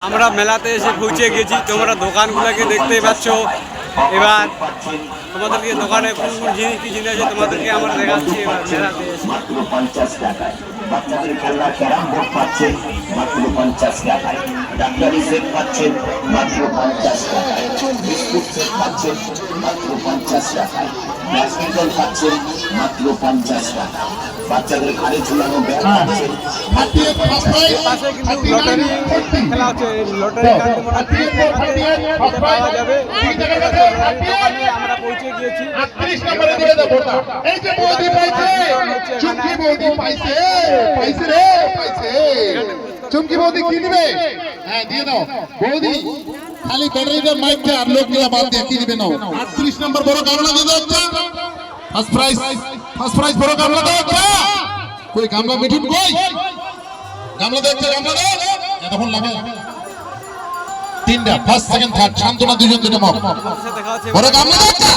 আমরা মেলাতে এসে পৌঁছে গেছি, তোমরা দোকানগুলোকে দেখতেই পাচ্ছ। এবার তোমাদেরকে দোকানে কোন কোন জিনিস কি জিনিস আছে তোমাদেরকে আমরা দেখাচ্ছি। এবার মেলাতে এসে মাত্র 50 টাকায় বাচ্চাদের খেলনা ক্যারাম বোর্ড পাচ্ছেন মাত্র 50 টাকায়, ডাক্তারি সেট পাচ্ছেন মাত্র 50 টাকায়, বিস্কুট সেট পাচ্ছেন মাত্র 50 টাকায়, ব্যাডমিন্টন পাচ্ছেন মাত্র 50 টাকায়, বাচ্চাদের ঘাড়ে ঝুলানো ব্যাগ পাচ্ছেন মাত্র 50 টাকায়। পাশে কিন্তু লটারি খেলা হচ্ছে, লটারি পাওয়া যাবে। দোকানে আমরা পৌঁছে গিয়েছি। 38 নম্বরে দিয়ে দাও ভোটটা। এই যে বৌদি পাইছে, চুমকি বৌদি পাইছে, পাইছে রে, পাইছে। চুমকি বৌদি কি দিবে? হ্যাঁ দিয়ে দাও বৌদি। খালি ব্যাটারিটা মাইকটা আর লোক নিয়ে বাদ দিয়ে কি দিবে নাও। 38 নম্বর বড় গামলা দিয়ে দাও একটা। ফার্স্ট প্রাইজ বড় গামলা দাও একটা। কই গামলা মিঠুন কই? গামলা দাও একটা, গামলা দাও। এতক্ষণ লাগে। তিনটা ফার্স্ট সেকেন্ড থার্ড শান্তনা দুজন দুটো মাপ। দেখা হচ্ছে বড় গামলা দাও একটা।